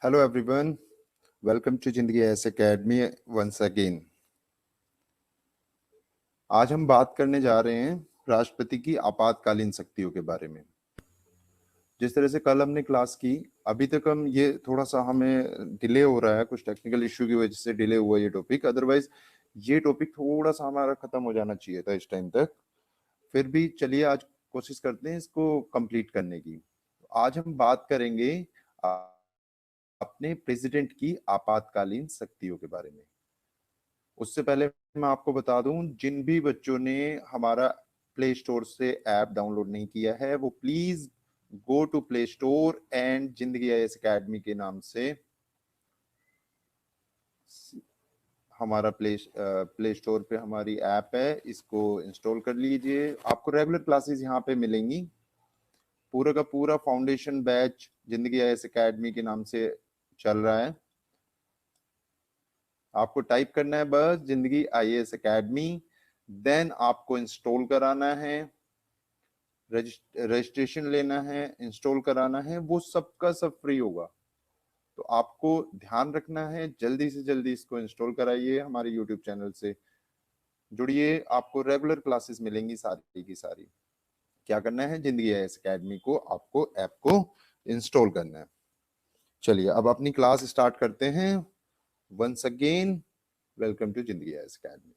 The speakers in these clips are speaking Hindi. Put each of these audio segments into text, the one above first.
हेलो एवरीवन, वेलकम टू जिंदगी ऐस एकेडमी वंस अगेन। आज हम बात करने जा रहे हैं राष्ट्रपति की आपातकालीन शक्तियों के बारे में। जिस तरह से कल हमने क्लास की, अभी तक हम ये थोड़ा सा हमें डिले हो रहा है, कुछ टेक्निकल इश्यू की वजह से डिले हुआ ये टॉपिक। अदरवाइज ये टॉपिक थोड़ा सा हमारा खत्म हो जाना चाहिए था इस टाइम तक। फिर भी चलिए आज कोशिश करते हैं इसको कंप्लीट करने की। आज हम बात करेंगे अपने प्रेसिडेंट की आपातकालीन शक्तियों के बारे में। उससे पहले मैं आपको बता दूं, जिन भी बच्चों ने हमारा प्ले स्टोर से ऐप डाउनलोड नहीं किया है वो please go to play store and Zindagi IAS academy के नाम से हमारा प्ले स्टोर पे हमारी ऐप है, इसको इंस्टॉल कर लीजिए। आपको रेगुलर क्लासेस यहाँ पे मिलेंगी। पूरा का पूरा फाउंडेशन बैच जिंदगी आईएएस एकेडमी के नाम से चल रहा है। आपको टाइप करना है बस जिंदगी आईएएस एकेडमी, देन आपको इंस्टॉल कराना है, रजिस्ट्रेशन लेना है, इंस्टॉल कराना है, वो सबका सब फ्री होगा। तो आपको ध्यान रखना है, जल्दी से जल्दी इसको इंस्टॉल कराइए, हमारे यूट्यूब चैनल से जुड़िए। आपको रेगुलर क्लासेस मिलेंगी सारी की सारी। क्या करना है, जिंदगी आईएएस एकेडमी को आपको ऐप को इंस्टॉल करना है। चलिए अब अपनी क्लास स्टार्ट करते हैं। वंस अगेन वेलकम टू जिंदगी आईएएस एकेडमी।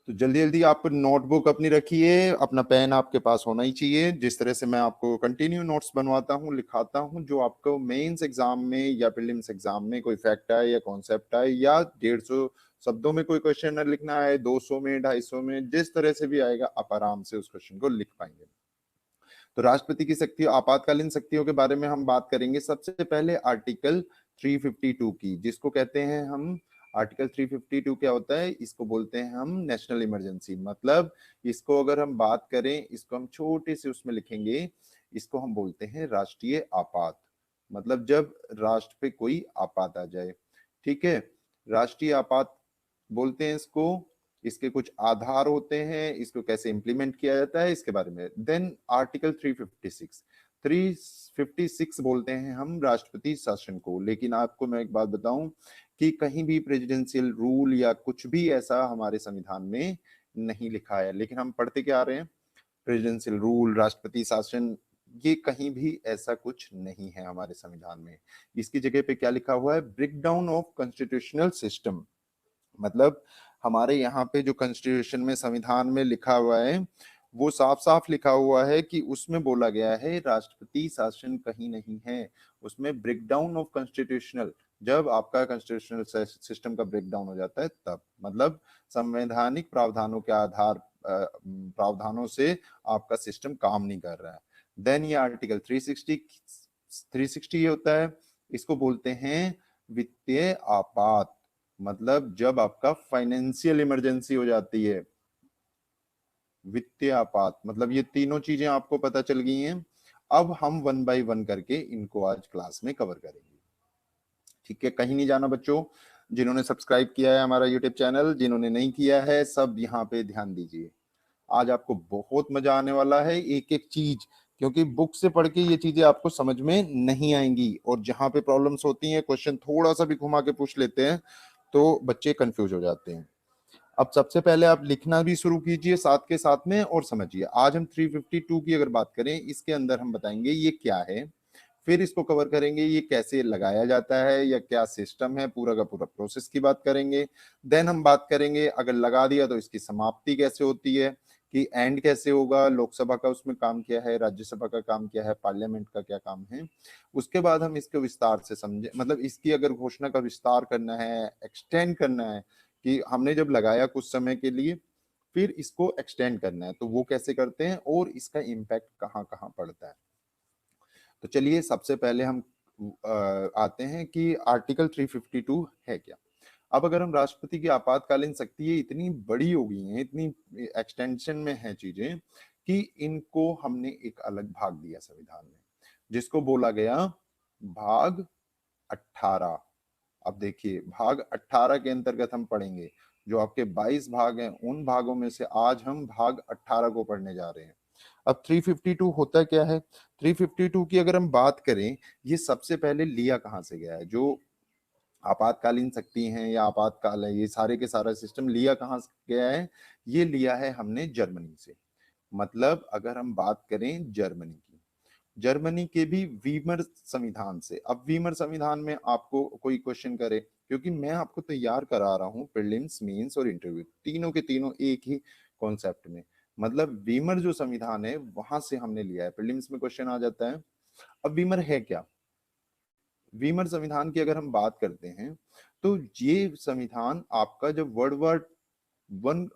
तो जल्दी जल्दी आप नोटबुक अपनी रखिए, अपना पेन आपके पास होना ही चाहिए। जिस तरह से मैं आपको कंटिन्यू नोट्स बनवाता हूँ, लिखाता हूँ, जो आपको मेंस एग्जाम में या प्रीलिम्स एग्जाम में कोई फैक्ट आए या कॉन्सेप्ट आए या 150 शब्दों में कोई क्वेश्चन लिखना है, 200 में, 250 में, जिस तरह से भी आएगा आप आराम से उस क्वेश्चन को लिख पाएंगे। तो राष्ट्रपति की शक्ति, आपातकालीन शक्तियों के बारे में हम बात करेंगे। सबसे पहले आर्टिकल 352 की, जिसको कहते हैं हम आर्टिकल 352 क्या होता है, इसको बोलते हैं हम नेशनल इमरजेंसी। मतलब इसको अगर हम बात करें, इसको हम छोटे से उसमें लिखेंगे, इसको हम बोलते हैं राष्ट्रीय आपात। मतलब जब राष्ट्र पे कोई आपात आ जाए, ठीक है, राष्ट्रीय आपात बोलते हैं इसको। इसके कुछ आधार होते हैं, इसको कैसे इंप्लीमेंट किया जाता है इसके बारे में। देन आर्टिकल 356 बोलते हैं हम राष्ट्रपति शासन को। लेकिन आपको मैं एक बात बताऊं कि कहीं भी प्रेसिडेंशियल रूल या कुछ भी ऐसा हमारे संविधान में नहीं लिखा है। लेकिन हम पढ़ते क्या आ रहे हैं, प्रेसिडेंशियल रूल, राष्ट्रपति शासन, ये कहीं भी ऐसा कुछ नहीं है हमारे संविधान में। इसकी जगह पे क्या लिखा हुआ है, ब्रेकडाउन ऑफ कॉन्स्टिट्यूशनल सिस्टम। मतलब हमारे यहाँ पे जो कॉन्स्टिट्यूशन में, संविधान में लिखा हुआ है, वो साफ साफ लिखा हुआ है कि उसमें बोला गया है राष्ट्रपति शासन कहीं नहीं है। उसमें ब्रेकडाउन ऑफ कॉन्स्टिट्यूशनल, जब आपका कॉन्स्टिट्यूशनल सिस्टम का ब्रेकडाउन हो जाता है तब, मतलब संवैधानिक प्रावधानों के आधार प्रावधानों से आपका सिस्टम काम नहीं कर रहा है। देन ये आर्टिकल 360 ये होता है, इसको बोलते हैं वित्तीय आपात। मतलब जब आपका फाइनेंशियल इमरजेंसी हो जाती है, वित्तीय आपात। मतलब ये तीनों चीजें आपको पता चल गई हैं। अब हम वन बाय वन करके इनको आज क्लास में कवर करेंगे, ठीक है। कहीं नहीं जाना बच्चों। जिन्होंने सब्सक्राइब किया है हमारा यूट्यूब चैनल, जिन्होंने नहीं किया है, सब यहाँ पे ध्यान दीजिए। आज आपको बहुत मजा आने वाला है, एक एक चीज, क्योंकि बुक से पढ़ के ये चीजें आपको समझ में नहीं आएंगी। और जहां पे प्रॉब्लम्स होती हैं, क्वेश्चन थोड़ा सा भी घुमा के पूछ लेते हैं तो बच्चे कंफ्यूज हो जाते हैं। अब सबसे पहले आप लिखना भी शुरू कीजिए साथ के साथ में और समझिए। आज हम 352 की अगर बात करें, इसके अंदर हम बताएंगे ये क्या है, फिर इसको कवर करेंगे ये कैसे लगाया जाता है या क्या सिस्टम है, पूरा का पूरा प्रोसेस की बात करेंगे। देन हम बात करेंगे अगर लगा दिया तो इसकी समाप्ति कैसे होती है, कि एंड कैसे होगा, लोकसभा का उसमें काम क्या है, राज्यसभा का काम क्या है, पार्लियामेंट का क्या काम है। उसके बाद हम इसको विस्तार से समझे, मतलब इसकी अगर घोषणा का विस्तार करना है, एक्सटेंड करना है, कि हमने जब लगाया कुछ समय के लिए फिर इसको एक्सटेंड करना है, तो वो कैसे करते हैं और इसका इम्पैक्ट कहाँ कहाँ पड़ता है। तो चलिए सबसे पहले हम आते हैं कि आर्टिकल 352 है क्या। अब अगर हम राष्ट्रपति की आपातकालीन शक्ति, ये इतनी बड़ी हो गई है, इतनी एक्सटेंशन में है चीजें, कि इनको हमने एक अलग भाग दिया संविधान में, जिसको बोला गया भाग 18। अब देखिए भाग 18 के अंतर्गत हम पढ़ेंगे, जो आपके 22 भाग हैं, उन भागों में से आज हम भाग 18 को पढ़ने जा रहे हैं। अब 352 होता क्या है, 352 की अगर हम बात करें, ये सबसे पहले लिया कहाँ से गया है, जो आपातकालीन शक्ति हैं या आपातकाल है, ये सारे के सारा सिस्टम लिया कहाँ से गया है, ये लिया है हमने जर्मनी से। मतलब अगर हम बात करें जर्मनी की, जर्मनी के भी वीमर संविधान से। अब वीमर संविधान में आपको कोई क्वेश्चन करे, क्योंकि मैं आपको तैयार करा रहा हूँ प्रीलिम्स, मेंस और इंटरव्यू, तीनों के तीनों एक ही कॉन्सेप्ट में। मतलब वीमर जो संविधान है वहां से हमने लिया है, प्रीलिम्स में क्वेश्चन आ जाता है। अब वीमर है क्या, वीमर संविधान की अगर हम बात करते हैं, तो ये संविधान आपका जब वर्ल्ड वॉर 1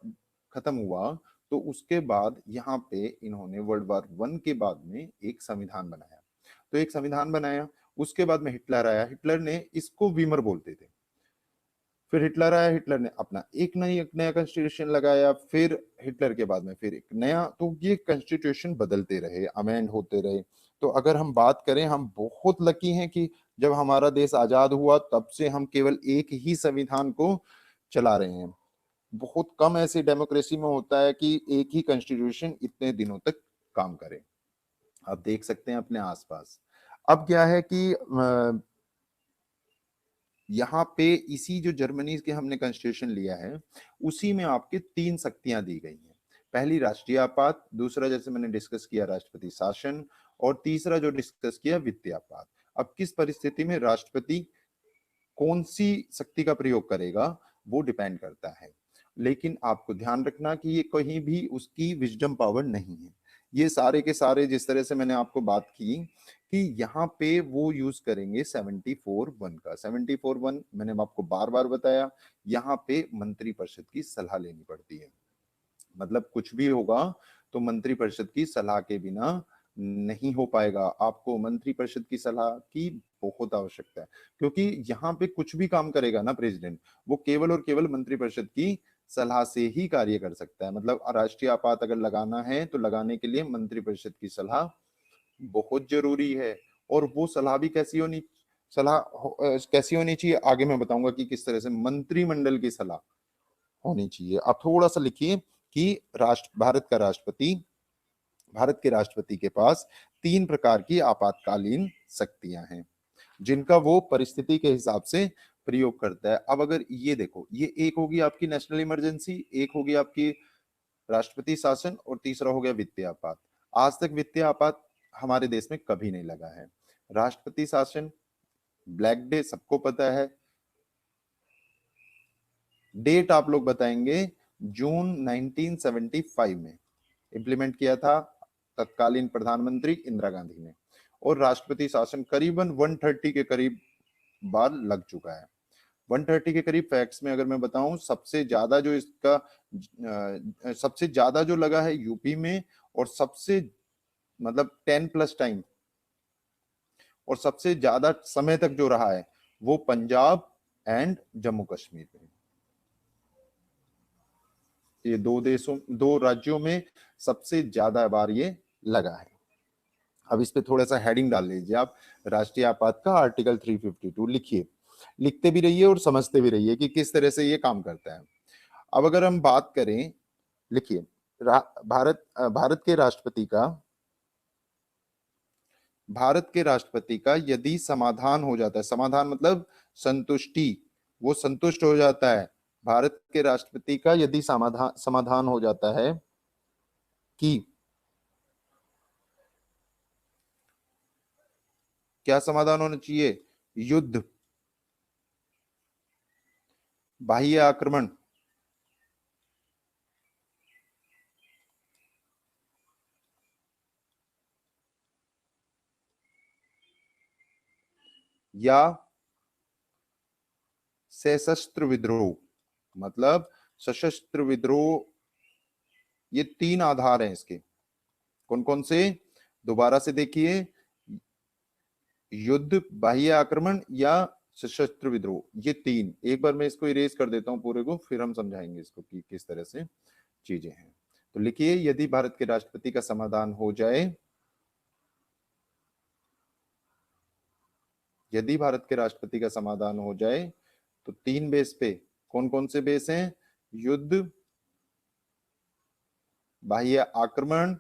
खत्म हुआ, तो उसके बाद यहाँ पे इन्होंने वर्ल्ड वॉर 1 के बाद में एक संविधान बनाया। तो एक संविधान बनाया, उसके बाद में हिटलर आया, हिटलर ने इसको वीमर बोलते थे। फिर हिटलर आया, हिटलर ने अपना एक नया कॉन्स्टिट्यूशन लगाया, फिर हिटलर के बाद में फिर एक नया, तो ये कॉन्स्टिट्यूशन बदलते रहे, अमेंड होते रहे। तो अगर हम बात करें, हम बहुत लकी हैं कि जब हमारा देश आजाद हुआ तब से हम केवल एक ही संविधान को चला रहे हैं। बहुत कम ऐसी डेमोक्रेसी में होता है कि एक ही कॉन्स्टिट्यूशन इतने दिनों तक काम करे। आप देख सकते हैं अपने आसपास। अब क्या है कि यहाँ पे इसी जो जर्मनी के हमने कॉन्स्टिट्यूशन लिया है, उसी में आपके 3 शक्तियां दी गई हैं। पहली राष्ट्रीय आपात, दूसरा जैसे मैंने डिस्कस किया राष्ट्रपति शासन, और तीसरा जो डिस्कस किया वित्तीय आपात। अब किस परिस्थिति में राष्ट्रपति कौन सी शक्ति का प्रयोग करेगा वो डिपेंड करता है। लेकिन आपको ध्यान रखना कि ये कहीं भी उसकी विजडम पावर नहीं है। ये सारे के सारे जिस तरह से मैंने आपको बात की कि यहाँ पे वो यूज करेंगे 74(1) का। 74(1) मैंने आपको बार बार बताया, यहाँ पे मंत्रिपरिषद की सलाह लेनी पड़ती है। मतलब कुछ भी होगा तो मंत्रिपरिषद की सलाह के बिना नहीं हो पाएगा। आपको मंत्रिपरिषद की सलाह की बहुत आवश्यकता है, क्योंकि यहाँ पे कुछ भी काम करेगा ना प्रेसिडेंट, वो केवल और केवल मंत्रिपरिषद की सलाह से ही कार्य कर सकता है। मतलब राष्ट्रीय आपात अगर लगाना है तो लगाने के लिए मंत्रिपरिषद की सलाह बहुत जरूरी है। और वो सलाह भी कैसी होनी चाहिए, आगे मैं बताऊंगा कि किस तरह से मंत्रिमंडल की सलाह होनी चाहिए। आप थोड़ा सा लिखिए कि भारत के राष्ट्रपति के पास 3 प्रकार की आपातकालीन शक्तियां हैं, जिनका वो परिस्थिति के हिसाब से प्रयोग करता है। अब अगर ये देखो, ये एक होगी आपकी नेशनल इमरजेंसी, एक होगी आपकी राष्ट्रपति शासन, और तीसरा हो गया वित्तीय आपात। आज तक वित्तीय आपात हमारे देश में कभी नहीं लगा है। राष्ट्रपति शासन, ब्लैक डे सबको पता है, डेट आप लोग बताएंगे, जून 1975 में इंप्लीमेंट किया था तत्कालीन प्रधानमंत्री इंदिरा गांधी ने। और राष्ट्रपति शासन करीबन 130 के करीब बार लग चुका है। 130 के करीब फैक्ट्स में अगर मैं बताऊं, सबसे ज्यादा जो इसका सबसे ज्यादा जो लगा है यूपी में, और सबसे मतलब 10+ टाइम, और सबसे ज्यादा समय तक जो रहा है वो पंजाब एंड जम्मू कश्मीर में। ये दो राज्यों में सबसे ज्यादा बार ये लगा है। अब इस पे थोड़ा सा हेडिंग डाल लीजिए आप, राष्ट्रीय आपात का आर्टिकल 352 लिखिए, लिखते भी रहिए और समझते भी रहिए कि किस तरह से ये काम करता है। अब अगर हम बात करें, लिखिए, भारत के राष्ट्रपति का यदि समाधान हो जाता है, समाधान मतलब संतुष्टि, वो संतुष्ट हो जाता है, भारत के राष्ट्रपति का यदि समाधान हो जाता है कि, क्या समाधान होना चाहिए, युद्ध, बाह्य आक्रमण, या सशस्त्र विद्रोह। मतलब सशस्त्र विद्रोह, ये 3 आधार हैं इसके। कौन कौन से, दोबारा से देखिए, युद्ध, बाह्य आक्रमण या सशस्त्र विद्रोह, ये 3। एक बार मैं इसको इरेज कर देता हूं पूरे को, फिर हम समझाएंगे इसको कि किस तरह से चीजें हैं। तो लिखिए, यदि भारत के राष्ट्रपति का समाधान हो जाए, यदि भारत के राष्ट्रपति का समाधान हो जाए तो 3 बेस पे, कौन कौन से बेस हैं, युद्ध, बाह्य आक्रमण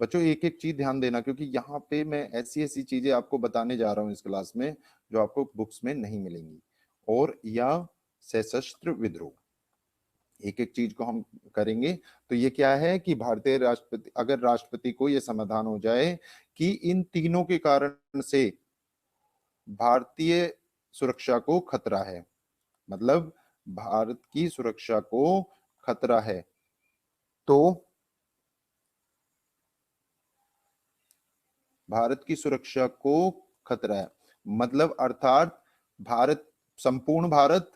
बच्चों एक एक चीज ध्यान देना, क्योंकि यहाँ पे मैं ऐसी ऐसी चीजें आपको बताने जा रहा हूँ इस क्लास में जो आपको बुक्स में नहीं मिलेंगी। और या सशस्त्र विद्रोह, एक एक चीज को हम करेंगे। तो ये क्या है कि भारतीय राष्ट्रपति, अगर राष्ट्रपति को ये समाधान हो जाए कि इन तीनों के कारण से भारतीय सुरक्षा को खतरा है, मतलब भारत की सुरक्षा को खतरा है, तो भारत की सुरक्षा को खतरा है, मतलब अर्थात भारत, संपूर्ण भारत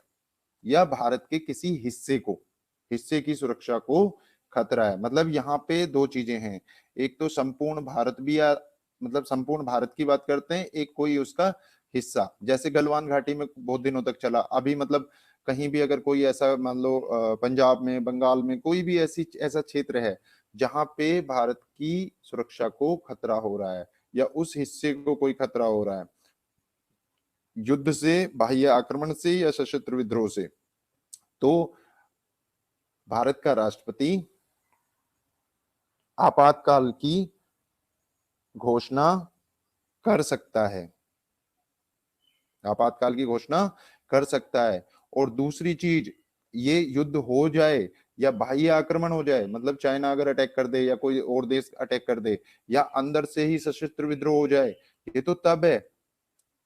या भारत के किसी हिस्से को, हिस्से की सुरक्षा को खतरा है। मतलब यहाँ पे दो चीजें हैं, एक तो संपूर्ण भारत भी, या मतलब संपूर्ण भारत की बात करते हैं, एक कोई उसका हिस्सा, जैसे गलवान घाटी में बहुत दिनों तक चला। अभी मतलब कहीं भी अगर कोई ऐसा मान लो पंजाब में, बंगाल में कोई भी ऐसा क्षेत्र है जहां पे भारत की सुरक्षा को खतरा हो रहा है या उस हिस्से को कोई खतरा हो रहा है युद्ध से, बाह्य आक्रमण से या सशस्त्र विद्रोह से, तो भारत का राष्ट्रपति आपातकाल की घोषणा कर सकता है, आपातकाल की घोषणा कर सकता है। और दूसरी चीज, ये युद्ध हो जाए या बाह्य आक्रमण हो जाए, मतलब चाइना अगर अटैक कर दे या कोई और देश अटैक कर दे या अंदर से ही सशस्त्र विद्रोह हो जाए, ये तो तब है।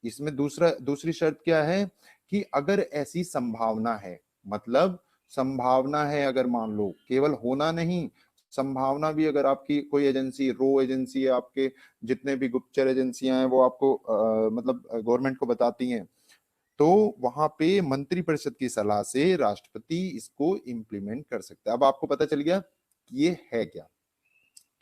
इसमें दूसरी शर्त क्या है कि अगर ऐसी संभावना है, मतलब संभावना है, अगर मान लो, केवल होना नहीं, संभावना भी, अगर आपकी कोई एजेंसी, रो एजेंसी है, आपके जितने भी गुप्तचर एजेंसियां हैं वो आपको मतलब गवर्नमेंट को बताती हैं, तो वहां पे मंत्रिपरिषद की सलाह से राष्ट्रपति इसको इम्प्लीमेंट कर सकता है। अब आपको पता चल गया कि ये है क्या,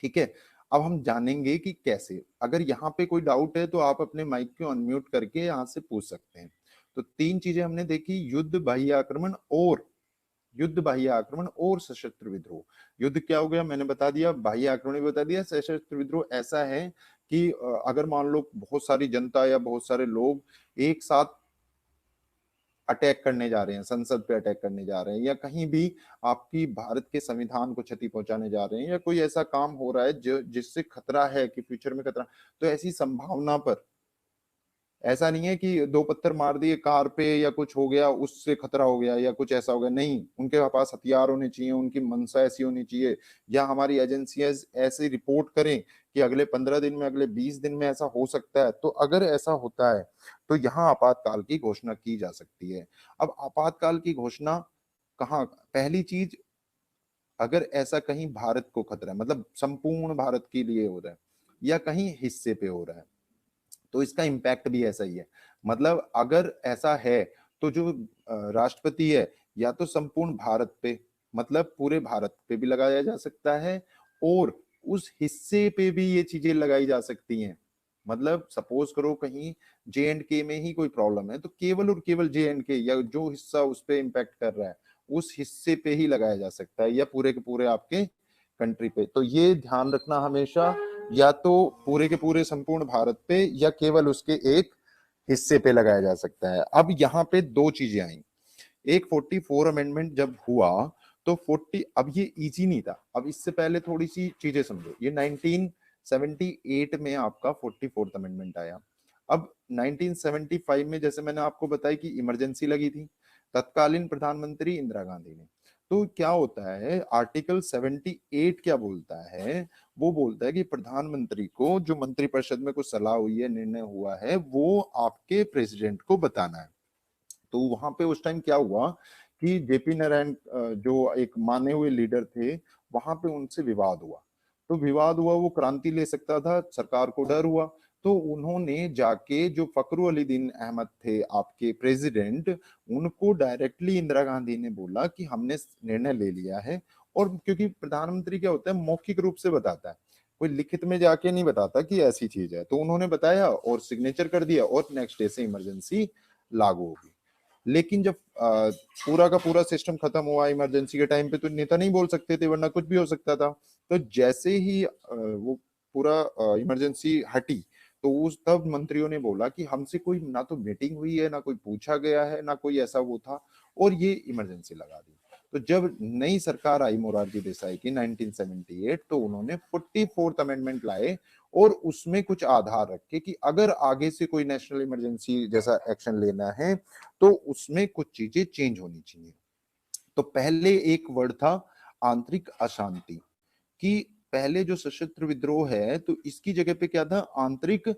ठीक है। अब हम जानेंगे कि कैसे। अगर यहाँ पे कोई डाउट है तो आप अपने माइक को अनम्यूट करके यहाँ से पूछ सकते हैं। तो तीन चीजें हमने देखी, युद्ध, बाह्य आक्रमण और युद्ध, बाह्य आक्रमण और सशस्त्र विद्रोह। युद्ध क्या हो गया मैंने बता दिया, बाह्य आक्रमण भी बता दिया। सशस्त्र विद्रोह ऐसा है कि अगर मान लो बहुत सारी जनता या बहुत सारे लोग एक साथ अटैक करने जा रहे हैं, संसद पे अटैक करने जा रहे हैं, या कहीं भी आपकी भारत के संविधान को क्षति पहुंचाने जा रहे हैं, या कोई ऐसा काम हो रहा है जो जिससे खतरा है कि फ्यूचर में खतरा, तो ऐसी संभावना पर, ऐसा नहीं है कि दो पत्थर मार दिए कार पे या कुछ हो गया उससे खतरा हो गया या कुछ ऐसा हो गया, नहीं, उनके पास हथियार होने चाहिए, उनकी मंशा ऐसी होनी चाहिए, या हमारी एजेंसियां ऐसे रिपोर्ट करें कि अगले 15 दिन में, अगले 20 दिन में ऐसा हो सकता है। तो अगर ऐसा होता है तो यहाँ आपातकाल की घोषणा की जा सकती है। अब आपातकाल की घोषणा कहाँ, पहली चीज, अगर ऐसा कहीं भारत को खतरा है, मतलब संपूर्ण भारत के लिए हो रहा है या कहीं हिस्से पे हो रहा है, तो इसका इम्पैक्ट भी ऐसा ही है। मतलब अगर ऐसा है तो जो राष्ट्रपति है, या तो संपूर्ण भारत पे, मतलब पूरे भारत पे भी लगाया जा सकता है, और उस हिस्से पे भी ये चीजें लगाई जा सकती हैं। मतलब सपोज करो कहीं जे एंड के में ही कोई प्रॉब्लम है, तो केवल और केवल जे एंड के या जो हिस्सा उस पर इम्पैक्ट कर रहा है उस हिस्से पे ही लगाया जा सकता है, या पूरे के पूरे आपके कंट्री पे। तो ये ध्यान रखना हमेशा, या तो पूरे के पूरे संपूर्ण भारत पे या केवल उसके एक हिस्से पे लगाया जा सकता है। अब यहाँ पे दो चीजें आई, एक 44 अमेंडमेंट जब हुआ तो 40, अब ये इजी नहीं था। अब इससे पहले थोड़ी सी चीजें समझो, ये 1978 में आपका 44th अमेंडमेंट आया। अब 1975 में जैसे मैंने आपको बताया कि इमरजेंसी लगी थी, तत्कालीन प्रधानमंत्री इंदिरा गांधी ने। तो क्या होता है, आर्टिकल 78 क्या बोलता है, वो बोलता है कि प्रधानमंत्री को जो मंत्रिपरिषद में कुछ सलाह हुई है, निर्णय हुआ है, वो आपके प्रेसिडेंट को बताना है। तो वहां पे उस टाइम क्या हुआ कि जेपी नारायण जो एक माने हुए लीडर थे, वहां पे उनसे विवाद हुआ। तो विवाद हुआ, वो क्रांति ले सकता था, सरकार को डर हुआ, तो उन्होंने जाके, जो फखरू अलीदीन अहमद थे आपके प्रेसिडेंट, उनको डायरेक्टली इंदिरा गांधी ने बोला कि हमने निर्णय ले लिया है। और क्योंकि प्रधानमंत्री क्या होता है, मौखिक रूप से बताता है, कोई लिखित में जाके नहीं बताता कि ऐसी चीज है, तो उन्होंने बताया और सिग्नेचर कर दिया, और नेक्स्ट डे से इमरजेंसी लागू होगी। लेकिन जब पूरा का पूरा सिस्टम खत्म हुआ इमरजेंसी के टाइम पे, तो नेता नहीं बोल सकते थे, वरना कुछ भी हो सकता था। तो जैसे ही वो पूरा इमरजेंसी हटी, तो उस तब मंत्रियों ने बोला कि हमसे कोई ना तो मीटिंग हुई है, ना कोई पूछा गया है, ना कोई ऐसा वो था, और ये इमरजेंसी लगा दी। तो जब नई सरकार आई मोरारजी देसाई की 1978, तो उन्होंने 44th अमेंडमेंट लाए और उसमें कुछ आधार रखे कि अगर आगे से कोई नेशनल इमरजेंसी जैसा एक्शन लेना है तो उसमें कुछ चीजें चेंज होनी चाहिए। तो पहले एक वर्ड था आंतरिक अशांति, कि पहले जो सशस्त्र विद्रोह है तो इसकी जगह पे क्या था, आंतरिक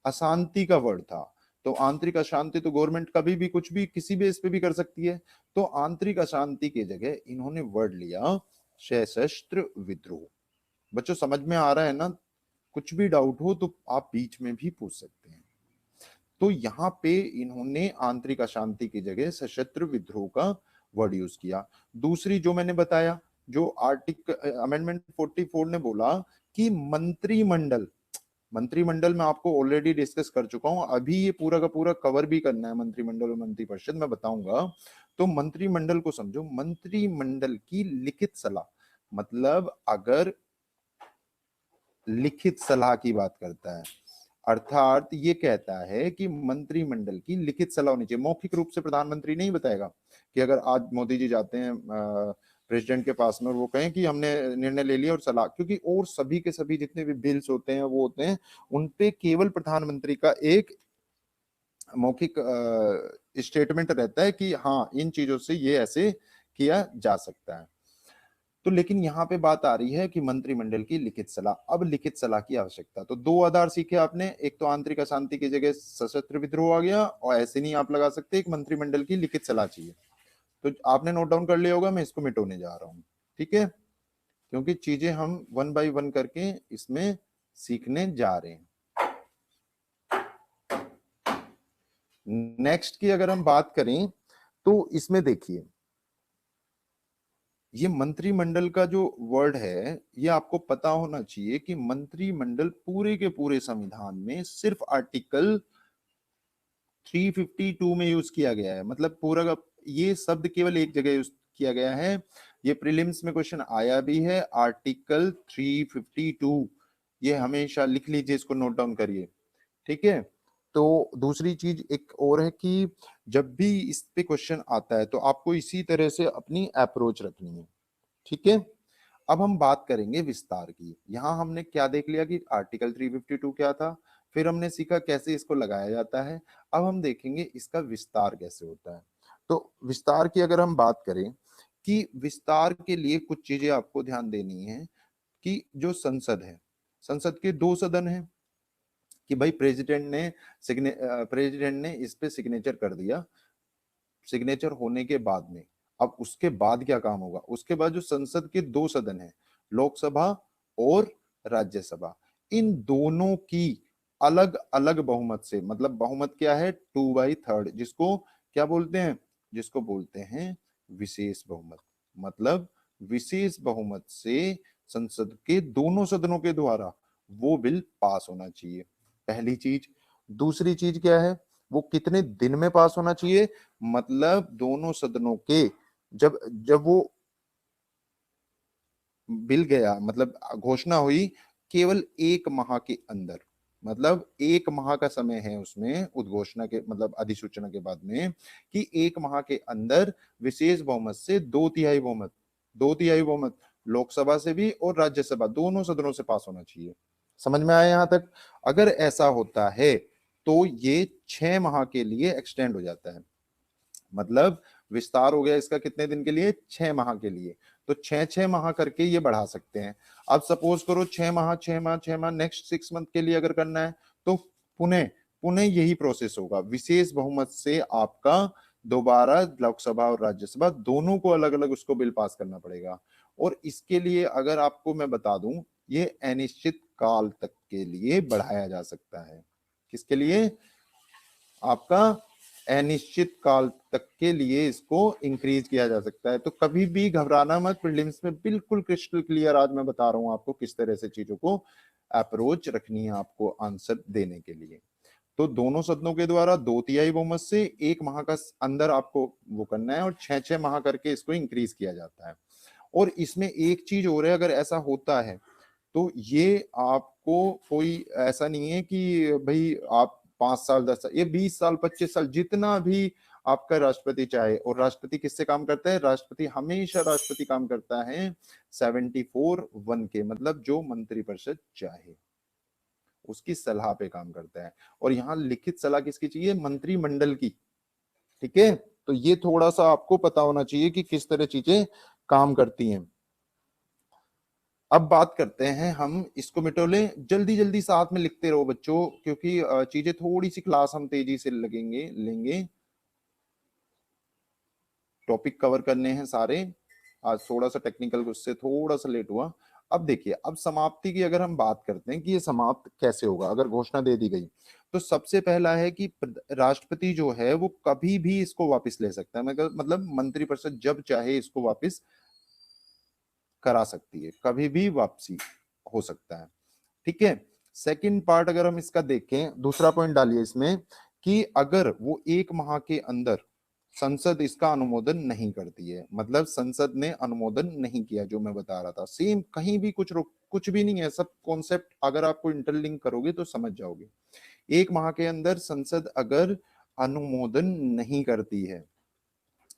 अशांति का वर्ड था। तो आंतरिक अशांति तो गवर्नमेंट कभी भी कुछ भी किसी बेस पे भी कर सकती है, तो आंतरिक अशांति की जगह इन्होंने वर्ड लिया सशस्त्र विद्रोह। बच्चों समझ में आ रहा है ना? कुछ भी डाउट हो तो आप बीच में भी पूछ सकते हैं। तो यहाँ पे इन्होंने आंतरिक अशांति की जगह सशस्त्र विद्रोह का वर्ड यूज किया। दूसरी जो मैंने बताया, जो अमेंडमेंट 44 ने बोला कि मंत्रिमंडल, मंत्रिमंडल में आपको ऑलरेडी डिस्कस कर चुका हूं, अभी ये पूरा का पूरा कवर भी करना है, मंत्रिमंडल और मंत्रिपरिषद मैं बताऊंगा। तो मंत्रिमंडल को समझो, मंत्रिमंडल की लिखित सलाह, मतलब अगर लिखित सलाह की बात करता है, अर्थात ये कहता है कि मंत्रिमंडल की लिखित सलाह होनी चाहिए। मौखिक रूप से प्रधानमंत्री नहीं बताएगा कि अगर आज मोदी जी जाते हैं प्रेसिडेंट के पास में और वो कहें कि हमने निर्णय ले लिया और सलाह, क्योंकि और सभी के सभी जितने भी बिल्स होते हैं वो होते हैं, उनपे केवल प्रधानमंत्री का एक मौखिक स्टेटमेंट रहता है कि हाँ इन चीजों से ये ऐसे किया जा सकता है। तो लेकिन यहाँ पे बात आ रही है कि मंत्रिमंडल की लिखित सलाह, अब लिखित सलाह की आवश्यकता, तो दो आधार सीखे आपने, एक तो आंतरिक अशांति की जगह सशस्त्र विद्रोह आ गया, और ऐसे नहीं आप लगा सकते, एक मंत्रिमंडल की लिखित सलाह चाहिए। तो आपने नोट डाउन कर लिया होगा, मैं इसको मिटाने जा रहा हूँ, ठीक है, क्योंकि चीजें हम वन बाय वन करके इसमें सीखने जा रहे हैं। नेक्स्ट की अगर हम बात करें तो इसमें देखिए, ये मंत्रिमंडल का जो वर्ड है ये आपको पता होना चाहिए कि मंत्रिमंडल पूरे के पूरे संविधान में सिर्फ आर्टिकल 352 में यूज किया गया है। मतलब पूरा का ये शब्द केवल एक जगह यूज किया गया है, ये प्रीलिम्स में क्वेश्चन आया भी है, आर्टिकल 352, ये हमेशा लिख लीजिए, इसको नोट डाउन करिए, ठीक है। तो दूसरी चीज एक और है कि जब भी इस पे क्वेश्चन आता है तो आपको इसी तरह से अपनी अप्रोच रखनी है, ठीक है। अब हम बात करेंगे विस्तार की। यहां हमने क्या देख लिया कि आर्टिकल 352 क्या था, फिर हमने सीखा कैसे इसको लगाया जाता है, अब हम देखेंगे इसका विस्तार कैसे होता है। तो विस्तार की अगर हम बात करें कि विस्तार के लिए कुछ चीजें आपको ध्यान देनी है कि जो संसद है, संसद के दो सदन हैं, कि भाई प्रेसिडेंट ने इस पे सिग्नेचर कर दिया, सिग्नेचर होने के बाद में अब उसके बाद क्या काम होगा, उसके बाद जो संसद के दो सदन हैं, लोकसभा और राज्यसभा, इन दोनों की अलग अलग बहुमत से, मतलब बहुमत क्या है, 2/3, जिसको क्या बोलते हैं, जिसको बोलते हैं विशेष बहुमत। मतलब विशेष बहुमत से संसद के दोनों सदनों के द्वारा वो बिल पास होना चाहिए, पहली चीज। दूसरी चीज क्या है, वो कितने दिन में पास होना चाहिए, मतलब दोनों सदनों के जब जब वो बिल गया, मतलब घोषणा हुई, केवल 1 माह के अंदर, मतलब 1 माह का समय है उसमें उद्घोषणा के, मतलब अधिसूचना के बाद में, कि 1 माह के अंदर विशेष बहुमत से 2/3 बहुमत, 2/3 बहुमत लोकसभा से भी और राज्यसभा दोनों सदनों से पास होना चाहिए। समझ में आया यहां तक? अगर ऐसा होता है तो ये 6 माह के लिए एक्सटेंड हो जाता है, मतलब विस्तार हो गया इसका कितने दिन के लिए, 6 माह के लिए। तो 6-6 माह करके ये बढ़ा सकते हैं। अब सपोज करो 6 माह 6 माह 6 माह, नेक्स्ट 6 मंथ के लिए अगर करना है तो पुनः पुनः यही प्रोसेस होगा, विशेष बहुमत से आपका दोबारा लोकसभा और राज्यसभा दोनों को अलग अलग उसको बिल पास करना पड़ेगा। और इसके लिए अगर आपको मैं बता दूं, ये अनिश्चित काल तक के लिए बढ़ाया जा सकता है। किसके लिए? आपका अनिश्चित काल तक के लिए इसको इंक्रीज किया जा सकता है। तो कभी भी घबराना मत, प्रीलिम्स में बिल्कुल क्रिस्टल क्लियर आज मैं बता रहा हूं आपको किस तरह से चीजों को अप्रोच रखनी है आपको आंसर देने के लिए। तो दोनों सदनों के द्वारा 2/3 बहुमत से 1 माह का अंदर आपको वो करना है, और 6-6 माह करके इसको इंक्रीज किया जाता है। और इसमें एक चीज और है, अगर ऐसा होता है तो ये आपको कोई ऐसा नहीं है कि भाई आप 5 साल 10 साल, ये 20 साल 25 साल जितना भी आपका राष्ट्रपति चाहे, और राष्ट्रपति किससे काम करता है, राष्ट्रपति हमेशा राष्ट्रपति काम करता है 74-1 के, मतलब जो मंत्रिपरिषद चाहे उसकी सलाह पे काम करता है। और यहाँ लिखित सलाह किसकी चाहिए, मंत्रिमंडल की। ठीक है, तो ये थोड़ा सा आपको पता होना चाहिए कि किस तरह चीजें काम करती हैं। अब बात करते हैं हम, इसको मिटो लें, जल्दी जल्दी साथ में लिखते रहो बच्चों, क्योंकि चीजें थोड़ी सी क्लास हम तेजी से लेंगे, टॉपिक कवर करने हैं सारे। आज थोड़ा सा टेक्निकल उससे थोड़ा सा लेट हुआ। अब देखिए, अब समाप्ति की अगर हम बात करते हैं कि ये समाप्त कैसे होगा, अगर घोषणा दे दी गई तो सबसे पहला है कि राष्ट्रपति जो है वो कभी भी इसको वापस ले सकता है, मतलब मंत्रिपरिषद जब चाहे इसको वापस करा सकती है, कभी भी वापसी हो सकता है। ठीक है, सेकंड पार्ट अगर हम इसका देखें, दूसरा पॉइंट डालिए इसमें कि अगर वो 1 माह के अंदर संसद इसका अनुमोदन नहीं करती है, मतलब संसद ने अनुमोदन नहीं किया, जो मैं बता रहा था सेम, कहीं भी कुछ भी नहीं है, सब कॉन्सेप्ट अगर आपको इंटरलिंक करोगे तो समझ जाओगे। 1 माह के अंदर संसद अगर अनुमोदन नहीं करती है,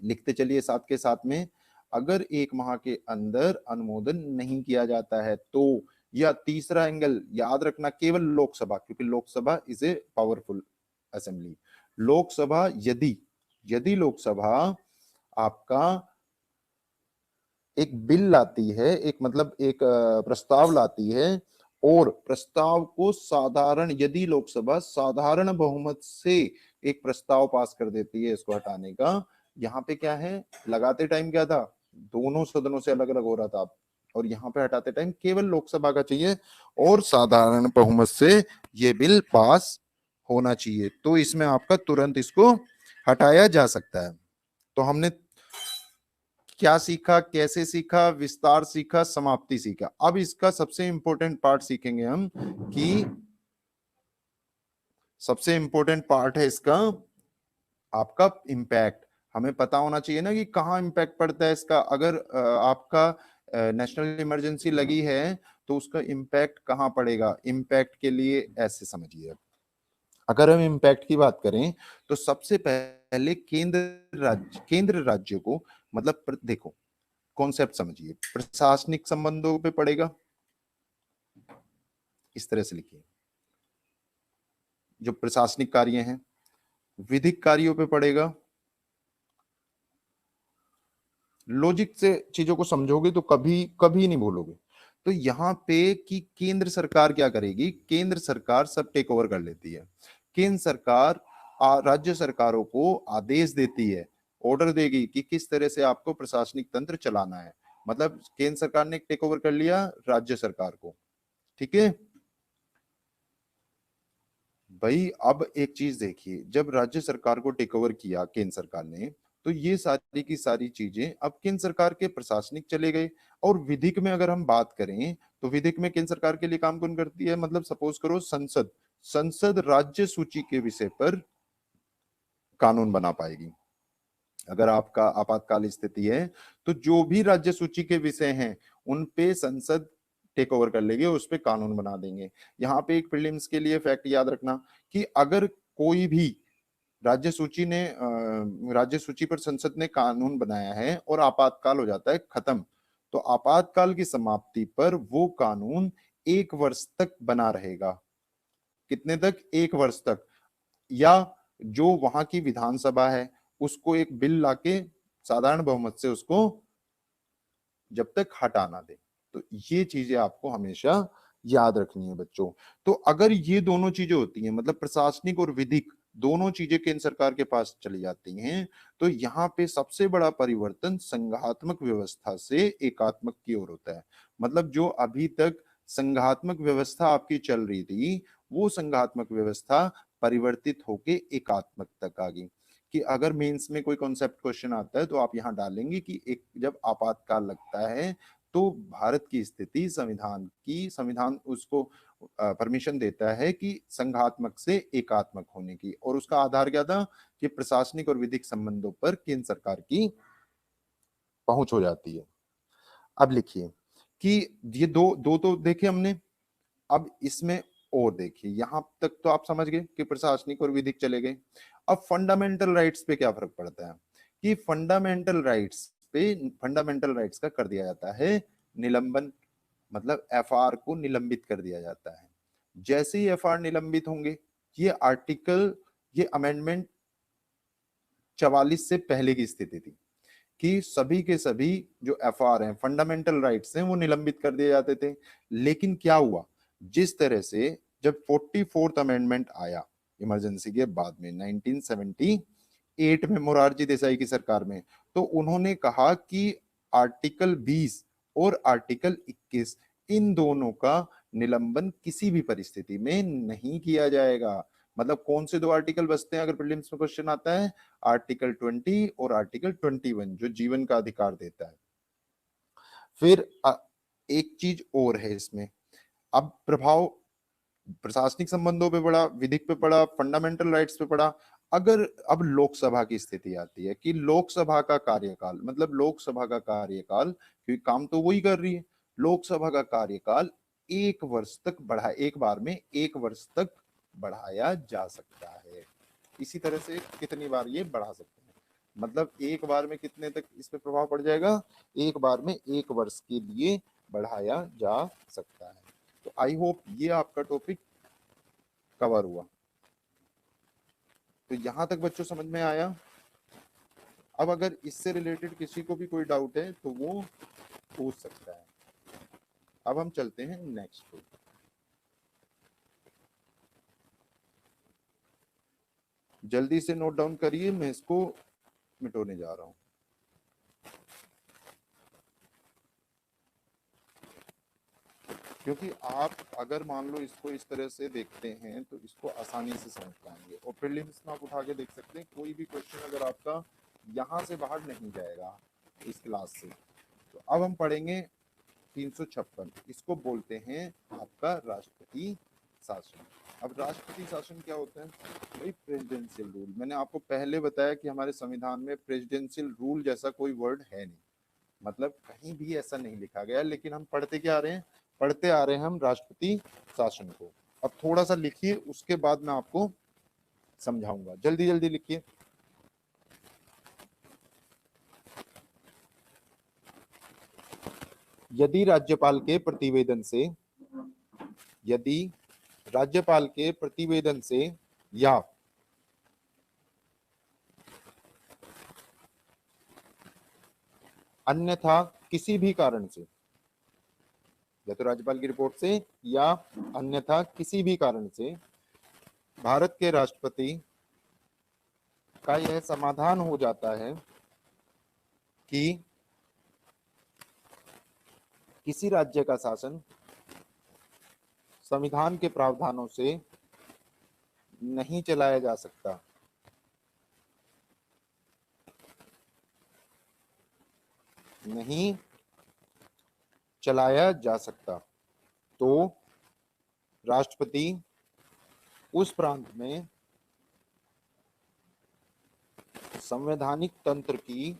लिखते चलिए साथ के साथ में, अगर 1 माह के अंदर अनुमोदन नहीं किया जाता है तो, या तीसरा एंगल याद रखना, केवल लोकसभा, क्योंकि Lok Sabha is a powerful assembly, Lok Sabha यदि लोकसभा आपका एक बिल लाती है, एक मतलब एक प्रस्ताव लाती है, और प्रस्ताव को यदि लोकसभा साधारण बहुमत से एक प्रस्ताव पास कर देती है इसको हटाने का, यहाँ पे क्या है, लगाते टाइम क्या था, दोनों सदनों से अलग अलग हो रहा था, और यहाँ पे हटाते टाइम केवल लोकसभा का चाहिए और साधारण बहुमत से ये बिल पास होना चाहिए, तो इसमें आपका तुरंत इसको हटाया जा सकता है। तो हमने क्या सीखा, कैसे सीखा, विस्तार सीखा, समाप्ति सीखा। अब इसका सबसे इंपॉर्टेंट पार्ट सीखेंगे हम, कि सबसे इंपॉर्टेंट पार्ट है इसका आपका इम्पैक्ट। हमें पता होना चाहिए ना कि कहाँ इम्पैक्ट पड़ता है इसका, अगर आपका नेशनल इमरजेंसी लगी है तो उसका इम्पैक्ट कहाँ पड़ेगा। इम्पैक्ट के लिए ऐसे समझिए, अगर हम इम्पैक्ट की बात करें तो सबसे पहले केंद्र राज्य को, मतलब देखो कॉन्सेप्ट समझिए, प्रशासनिक संबंधों पे पड़ेगा, इस तरह से लिखिए, जो प्रशासनिक कार्य हैं, विधिक कार्यों पे पड़ेगा। लॉजिक से चीजों को समझोगे तो कभी कभी नहीं भूलोगे। तो यहाँ पे कि केंद्र सरकार क्या करेगी, केंद्र सरकार सब टेक ओवर कर लेती है। केंद्र सरकार राज्य सरकारों को आदेश देती है, ऑर्डर देगी कि किस तरह से आपको प्रशासनिक तंत्र चलाना है, मतलब केंद्र सरकार ने टेक ओवर कर लिया राज्य सरकार को। ठीक है भाई, अब एक चीज देखिए, जब राज्य सरकार को टेक ओवर किया केंद्र सरकार ने, तो ये सारी की सारी चीजें अब केंद्र सरकार के प्रशासनिक चले गए। और विधिक में अगर हम बात करें तो विधिक में केंद्र सरकार के लिए काम कौन करती है, मतलब सपोज करो संसद, संसद राज्य सूची के विषय पर कानून बना पाएगी। अगर आपका आपातकाल स्थिति है तो जो भी राज्य सूची के विषय हैं उन पे संसद टेक ओवर कर लेगी, उस पे कानून बना देंगे। यहाँ पे एक प्रीलिम्स के लिए फैक्ट याद रखना कि अगर कोई भी राज्य सूची पर संसद ने कानून बनाया है और आपातकाल हो जाता है खत्म, तो आपातकाल की समाप्ति पर वो कानून 1 वर्ष तक बना रहेगा। कितने तक, 1 वर्ष तक। या जो वहां की विधानसभा है उसको एक बिल लाके साधारण बहुमत से उसको जब तक हटा ना दे। तो ये चीजें आपको हमेशा याद रखनी है बच्चों। तो अगर ये दोनों चीजें होती हैं, मतलब प्रशासनिक और विधिक दोनों चीजें केंद्र सरकार के पास चली जाती हैं, तो यहाँ पे सबसे बड़ा परिवर्तन संघात्मक व्यवस्था से एकात्मक की ओर होता है। मतलब जो अभी तक संघात्मक व्यवस्था आपकी चल रही थी, वो संघात्मक व्यवस्था परिवर्तित होके एकात्मक तक आ गई। कि अगर मेंस में कोई कॉन्सेप्ट क्वेश्चन आता है तो आप यहाँ डालेंगे कि एक जब आपातकाल लगता है तो भारत की स्थिति संविधान उसको परमिशन देता है कि संघात्मक से एकात्मक होने की, और उसका आधार क्या था कि प्रशासनिक और विधिक संबंधों पर केंद्र सरकार की पहुंच हो जाती है। अब लिखिए कि ये दो दो तो देखे हमने, अब इसमें और देखिए यहां तक तो आप समझ गए कि प्रशासनिक और विधिक चले गए। अब फंडामेंटल राइट्स पे क्या फर्क पड़ता है कि फंडामेंटल राइट्स का कर दिया जाता है निलंबन, मतलब एफआर को निलंबित कर दिया जाता है। जैसे ही एफआर निलंबित होंगे, ये अमेंडमेंट 44 से पहले की स्थिति थी कि सभी के सभी जो एफआर हैं, फंडामेंटल राइट्स हैं, वो निलंबित कर दिए जाते थे। लेकिन क्या हुआ, जिस तरह से जब 44th अमेंडमेंट आया इमरजेंसी के बाद में 1978 में मोरारजी देसाई की सरकार में, तो उन्होंने कहा कि आर्टिकल 20 और आर्टिकल 21 इन दोनों का निलंबन किसी भी परिस्थिति में नहीं किया जाएगा। मतलब कौन से दो आर्टिकल बचते हैं अगर प्रीलिम्स में क्वेश्चन आता है, आर्टिकल 20 और आर्टिकल 21 जो जीवन का अधिकार देता है। फिर एक चीज और है इसमें, अब प्रभाव प्रशासनिक संबंधों पे पड़ा, विधिक पे पड़ा, फंडामेंटल राइट्स पे पड़ा। अगर अब लोकसभा की स्थिति आती है कि लोकसभा का कार्यकाल, मतलब लोकसभा का कार्यकाल, क्योंकि काम तो वही कर रही है, लोकसभा का कार्यकाल 1 वर्ष तक बढ़ा, एक बार में 1 वर्ष तक बढ़ाया जा सकता है। इसी तरह से कितनी बार ये बढ़ा सकते हैं, मतलब एक बार में कितने तक इस पे प्रभाव पड़ जाएगा, एक बार में 1 वर्ष के लिए बढ़ाया जा सकता है। तो आई होप ये आपका टॉपिक कवर हुआ। तो यहां तक बच्चों समझ में आया। अब अगर इससे रिलेटेड किसी को भी कोई डाउट है तो वो पूछ सकता है। अब हम चलते हैं नेक्स्ट पे। जल्दी से नोट डाउन करिए, मैं इसको मिटोने जा रहा हूं। क्योंकि आप अगर मान लो इसको इस तरह से देखते हैं तो इसको आसानी से समझ पाएंगे, और प्रीलिम्स में आप उठा के देख सकते हैं कोई भी क्वेश्चन अगर आपका यहां से बाहर नहीं जाएगा इस क्लास से। तो अब हम पढ़ेंगे 356, इसको बोलते हैं आपका राष्ट्रपति शासन। अब राष्ट्रपति शासन क्या होता है भाई, प्रेसिडेंशियल रूल। मैंने आपको पहले बताया कि हमारे संविधान में प्रेसिडेंशियल रूल जैसा कोई वर्ड है नहीं, मतलब कहीं भी ऐसा नहीं लिखा गया, लेकिन हम पढ़ते क्या आ रहे हैं, पढ़ते आ रहे हैं हम राष्ट्रपति शासन को। अब थोड़ा सा लिखिए, उसके बाद मैं आपको समझाऊंगा, जल्दी जल्दी लिखिए। यदि राज्यपाल के प्रतिवेदन से, यदि राज्यपाल के प्रतिवेदन से या अन्यथा किसी भी कारण से, या तो राज्यपाल की रिपोर्ट से या अन्यथा किसी भी कारण से भारत के राष्ट्रपति का यह समाधान हो जाता है कि किसी राज्य का शासन संविधान के प्रावधानों से नहीं चलाया जा सकता, नहीं चलाया जा सकता, तो राष्ट्रपति उस प्रांत में संवैधानिक तंत्र की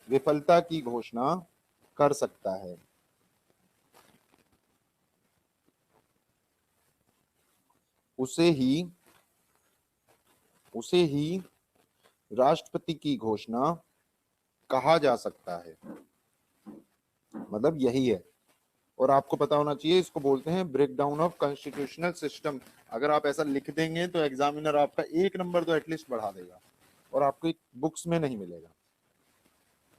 विफलता की घोषणा कर सकता है। उसे ही राष्ट्रपति की घोषणा कहा जा सकता है, मतलब यही है। और आपको पता होना चाहिए, इसको बोलते हैं ब्रेकडाउन ऑफ कॉन्स्टिट्यूशनल सिस्टम। अगर आप ऐसा लिख देंगे तो एग्जामिनर आपका 1 नंबर तो एटलीस्ट बढ़ा देगा, और आपको बुक्स में नहीं मिलेगा।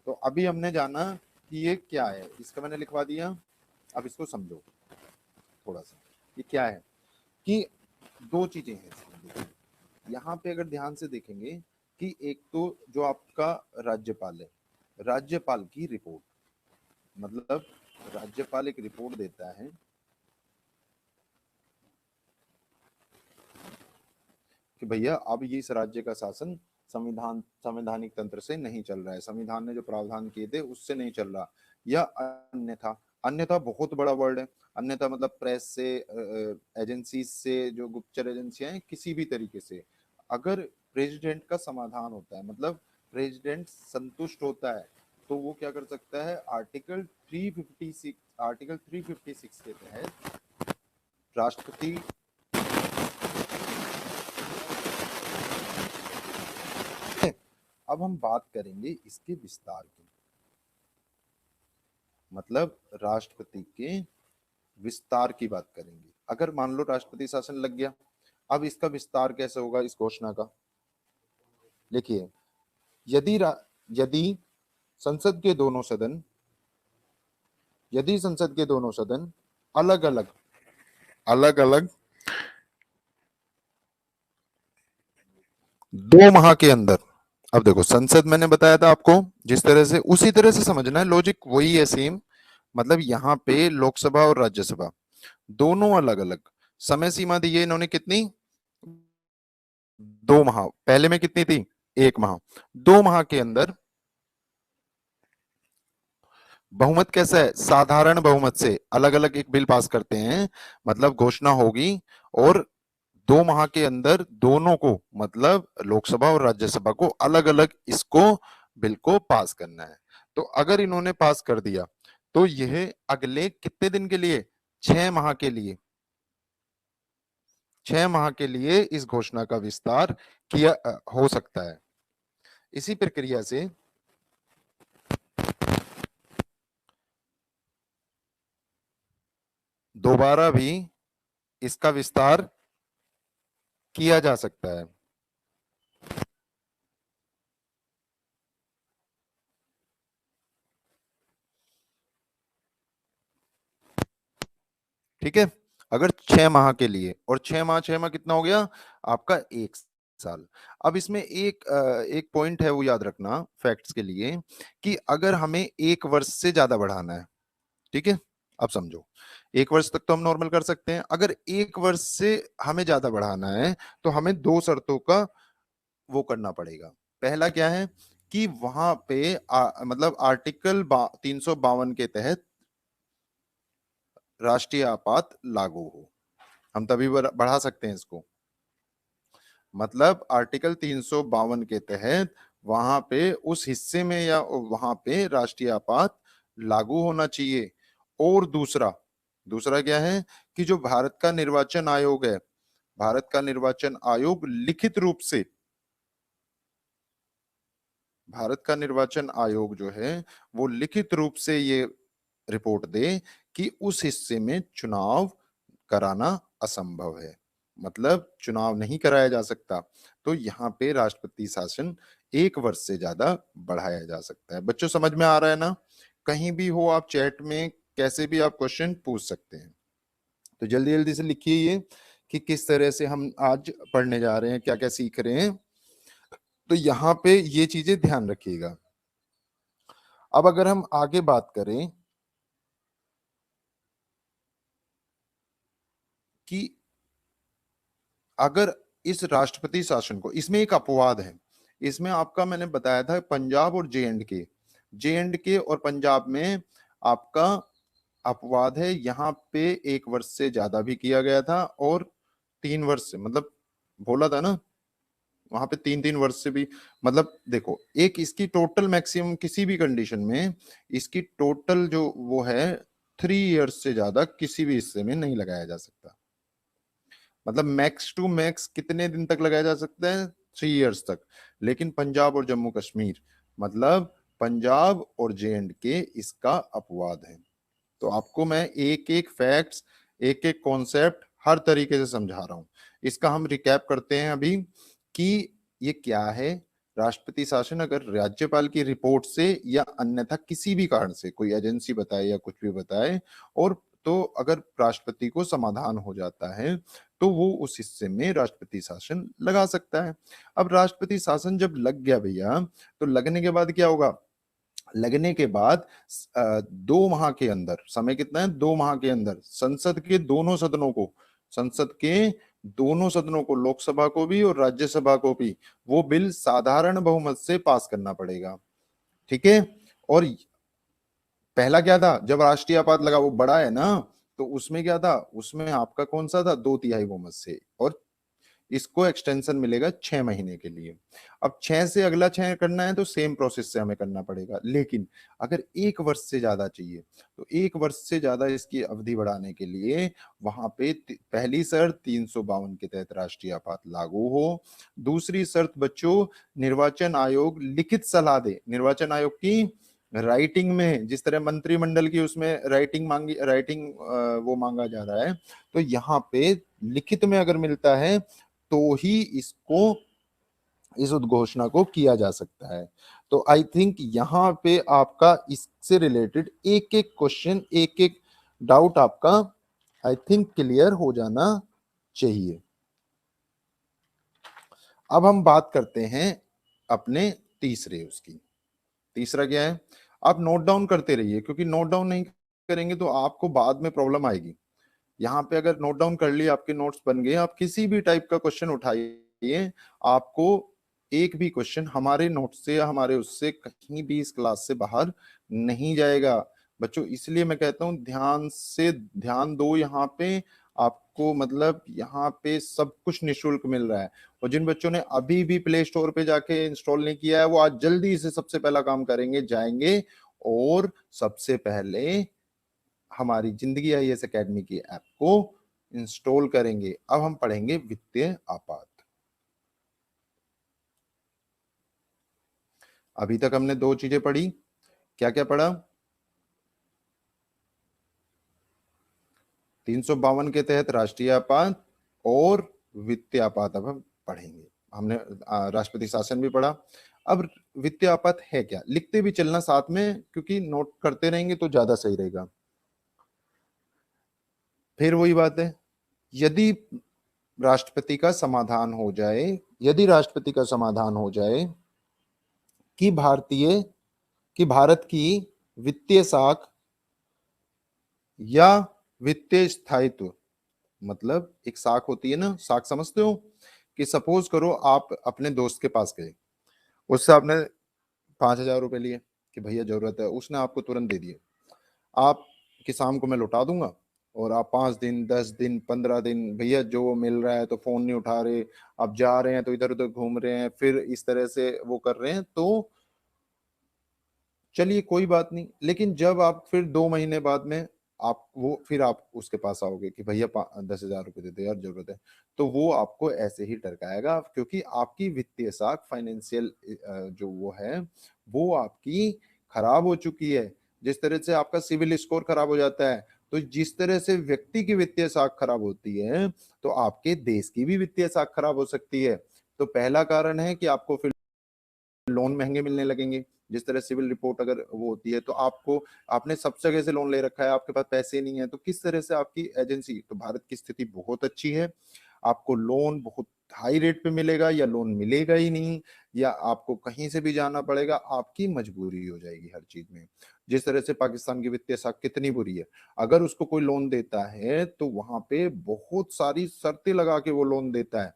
तो अभी हमने जाना कि ये क्या है, इसका मैंने लिखवा दिया। अब इसको समझो थोड़ा सा, ये क्या है कि दो चीजें हैं इसमें। यहाँ पे अगर ध्यान से देखेंगे कि एक तो जो आपका राज्यपाल है, राज्यपाल की रिपोर्ट, मतलब राज्यपाल एक रिपोर्ट देता है कि भैया अब ये इस राज्य का शासन संवैधानिक तंत्र से नहीं चल रहा है, संविधान ने जो प्रावधान किए थे उससे नहीं चल रहा, या अन्यथा। अन्यथा बहुत बड़ा वर्ड है। अन्यथा मतलब प्रेस से, एजेंसी से, जो गुप्तचर एजेंसियां हैं, किसी भी तरीके से अगर प्रेसिडेंट का समाधान होता है, मतलब प्रेसिडेंट संतुष्ट होता है, तो वो क्या कर सकता है, आर्टिकल 356, आर्टिकल 356 के तहत राष्ट्रपति अब हम बात करेंगे इसके विस्तार की, मतलब राष्ट्रपति के विस्तार की बात करेंगे। अगर मान लो राष्ट्रपति शासन लग गया, अब इसका विस्तार कैसे होगा इस घोषणा का? लिखिए, यदि संसद के दोनों सदन अलग अलग 2 माह के अंदर, अब देखो संसद मैंने बताया था आपको जिस तरह से, उसी तरह से समझना है, लॉजिक वही है सेम। मतलब यहाँ पे लोकसभा और राज्यसभा दोनों अलग अलग समय सीमा दी है इन्होंने, कितनी? 2 माह। पहले में कितनी थी? 1 माह। 2 माह के अंदर बहुमत कैसा है? साधारण बहुमत से अलग अलग एक बिल पास करते हैं, मतलब घोषणा होगी और 2 माह के अंदर दोनों को, मतलब लोकसभा और राज्यसभा को अलग अलग इसको बिल को पास करना है। तो अगर इन्होंने पास कर दिया तो यह अगले कितने दिन के लिए? 6 माह के लिए, 6 माह के लिए इस घोषणा का विस्तार किया हो सकता है। इसी प्रक्रिया से दोबारा भी इसका विस्तार किया जा सकता है। ठीक है, अगर 6 माह के लिए, और 6 माह कितना हो गया आपका? 1 साल। अब इसमें एक पॉइंट है वो याद रखना फैक्ट्स के लिए, कि अगर हमें 1 वर्ष से ज्यादा बढ़ाना है, ठीक है, अब समझो 1 वर्ष तक तो हम नॉर्मल कर सकते हैं, अगर 1 वर्ष से हमें ज्यादा बढ़ाना है तो हमें 2 शर्तों का वो करना पड़ेगा। पहला क्या है कि वहां पे मतलब आर्टिकल 352 के तहत राष्ट्रीय आपात लागू हो, हम तभी बढ़ा सकते हैं इसको। मतलब आर्टिकल 352 के तहत वहां पे उस हिस्से में या वहां पे राष्ट्रीय आपात लागू होना चाहिए। और दूसरा क्या है कि जो भारत का निर्वाचन आयोग है, भारत का निर्वाचन आयोग लिखित रूप से, भारत का निर्वाचन आयोग जो है वो लिखित रूप से ये रिपोर्ट दे कि उस हिस्से में चुनाव कराना असंभव है, मतलब चुनाव नहीं कराया जा सकता। तो यहाँ पे राष्ट्रपति शासन 1 वर्ष से ज्यादा बढ़ाया जा सकता है। बच्चों समझ में आ रहा है ना? कहीं भी हो आप चैट में कैसे भी आप क्वेश्चन पूछ सकते हैं। तो जल्दी जल्दी से लिखिए ये कि किस तरह से हम आज पढ़ने जा रहे हैं, क्या क्या सीख रहे हैं। तो यहाँ पे ये चीजें ध्यान रखिएगा। अब अगर हम आगे बात करें कि अगर इस राष्ट्रपति शासन को, इसमें एक अपवाद है, इसमें आपका मैंने बताया था पंजाब और जे एंड के और पंजाब में आपका अपवाद है। यहाँ पे 1 वर्ष से ज्यादा भी किया गया था और 3 वर्ष से, मतलब बोला था ना वहां पे 3-3 वर्ष से भी। मतलब देखो, एक इसकी टोटल मैक्सिमम किसी भी कंडीशन में इसकी टोटल जो वो है 3 इयर्स से ज्यादा किसी भी हिस्से में नहीं लगाया जा सकता। मतलब मैक्स टू मैक्स कितने दिन तक लगाया जा सकता है? 3 इयर्स तक। लेकिन पंजाब और जम्मू कश्मीर, मतलब पंजाब और जे.एंड.के इसका अपवाद है। तो आपको मैं एक एक फैक्ट्स, एक एक कॉन्सेप्ट हर तरीके से समझा रहा हूं। इसका हम रिकैप करते हैं अभी कि ये क्या है। राष्ट्रपति शासन अगर राज्यपाल की रिपोर्ट से या अन्यथा किसी भी कारण से कोई एजेंसी बताए या कुछ भी बताए, और तो अगर राष्ट्रपति को समाधान हो जाता है तो वो उस हिस्से में राष्ट्रपति शासन लगा सकता है। अब राष्ट्रपति शासन जब लग गया भैया, तो लगने के बाद क्या होगा? लगने के बाद 2 माह के अंदर, समय कितना है? 2 माह के अंदर संसद के दोनों सदनों को, लोकसभा को भी और राज्यसभा को भी, वो बिल साधारण बहुमत से पास करना पड़ेगा। ठीक है। और पहला क्या था, जब राष्ट्रीय आपात लगा, वो बड़ा है ना, तो उसमें क्या था? उसमें आपका कौन सा था? 2/3 बहुमत से। और इसको एक्सटेंशन मिलेगा 6 महीने के लिए। अब 6 से अगला 6 करना है तो सेम प्रोसेस से हमें करना पड़ेगा, लेकिन अगर 1 वर्ष से ज्यादा चाहिए तो 1 वर्ष से ज्यादा इसकी अवधि बढ़ाने के लिए वहां पे पहली शर्त 352 के तहत राष्ट्रीय आपात लागू हो। दूसरी शर्त बच्चों, निर्वाचन आयोग लिखित सलाह दे। निर्वाचन आयोग की राइटिंग में, जिस तरह मंत्रिमंडल की उसमें राइटिंग वो मांगा जा रहा है, तो यहाँ पे लिखित में अगर मिलता है तो ही इसको, इस उद्घोषणा को किया जा सकता है। तो आई थिंक यहाँ पे आपका इससे रिलेटेड एक एक क्वेश्चन, एक एक डाउट आपका आई थिंक क्लियर हो जाना चाहिए। अब हम बात करते हैं अपने तीसरे उसकी। तीसरा क्या है, आप नोट डाउन करते रहिए, क्योंकि नोट डाउन नहीं करेंगे तो आपको बाद में प्रॉब्लम आएगी। यहाँ पे अगर नोट डाउन कर लिए, आपके नोट्स बन गए, आप किसी भी टाइप का क्वेश्चन उठाइए, आपको एक भी क्वेश्चन हमारे नोट से या हमारे उससे कहीं भी इस क्लास से बाहर नहीं जाएगा बच्चों। इसलिए मैं कहता हूँ ध्यान से ध्यान दो यहाँ पे। आपको मतलब यहाँ पे सब कुछ निशुल्क मिल रहा है, और जिन बच्चों ने अभी भी प्ले स्टोर पे जाके इंस्टॉल नहीं किया है वो आज जल्दी से सबसे पहला काम करेंगे, जाएंगे और सबसे पहले हमारी जिंदगी आईएएस एकेडमी की ऐप को इंस्टॉल करेंगे। अब हम पढ़ेंगे वित्तीय आपात। अभी तक हमने दो चीजें पढ़ी, क्या क्या पढ़ा? 352 के तहत राष्ट्रीय आपात और वित्तीय आपात अब हम पढ़ेंगे। हमने राष्ट्रपति शासन भी पढ़ा। अब वित्तीय आपात है क्या, लिखते भी चलना साथ में, क्योंकि नोट करते रहेंगे तो ज्यादा सही रहेगा। फिर वही बात है, यदि राष्ट्रपति का समाधान हो जाए, यदि राष्ट्रपति का समाधान हो जाए कि भारत की वित्तीय साख या वित्तीय स्थायित्व, मतलब एक साख होती है ना, साख समझते हो, कि सपोज करो आप अपने दोस्त के पास गए, उससे आपने 5,000 रुपए लिए कि भैया जरूरत है, उसने आपको तुरंत दे दिए, आप कि शाम को मैं लौटा दूंगा, और आप 5 दिन 10 दिन 15 दिन भैया जो मिल रहा है, तो फोन नहीं उठा रहे, आप जा रहे हैं तो इधर उधर घूम रहे हैं, फिर इस तरह से वो कर रहे हैं, तो चलिए कोई बात नहीं। लेकिन जब आप फिर 2 महीने बाद में फिर आप उसके पास आओगे कि भैया 10,000 रुपए दे दे यार, जरूरत है, तो वो आपको ऐसे ही टरकाएगा, क्योंकि आपकी वित्तीय साख, फाइनेंशियल जो वो है वो आपकी खराब हो चुकी है। जिस तरह से आपका सिविल स्कोर खराब हो जाता है, तो जिस तरह से व्यक्ति की वित्तीय साख खराब होती है, तो आपके देश की भी वित्तीय साख खराब हो सकती है। तो पहला कारण है कि आपको फिर लोन महंगे मिलने लगेंगे। जिस तरह सिविल रिपोर्ट अगर वो होती है, तो आपने सब जगह से लोन ले रखा है, आपके पास पैसे नहीं है, तो किस तरह से आपकी एजेंसी, तो भारत की स्थिति बहुत अच्छी है, आपको लोन बहुत हाई रेट पे मिलेगा, या लोन मिलेगा ही नहीं, या आपको कहीं से भी जाना पड़ेगा, आपकी मजबूरी हो जाएगी हर चीज में। जिस तरह से पाकिस्तान की वित्तीय साख कितनी बुरी है, अगर उसको कोई लोन देता है तो वहां पे बहुत सारी शर्तें लगा के वो लोन देता है।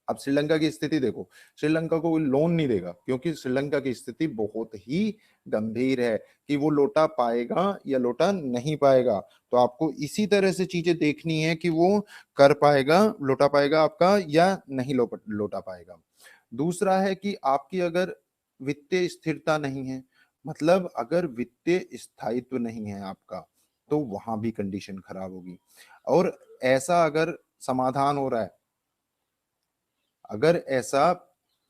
अब श्रीलंका की स्थिति देखो, श्रीलंका को कोई लोन नहीं देगा, क्योंकि श्रीलंका की स्थिति बहुत ही गंभीर है कि वो लौटा पाएगा या लौटा नहीं पाएगा। तो आपको इसी तरह से चीजें देखनी है कि वो कर पाएगा, लौटा पाएगा आपका, या नहीं लौटा पाएगा। दूसरा है कि आपकी अगर वित्तीय स्थिरता नहीं है, मतलब अगर वित्तीय स्थायित्व नहीं है आपका, तो वहां भी कंडीशन खराब होगी। और ऐसा अगर समाधान हो रहा है, अगर ऐसा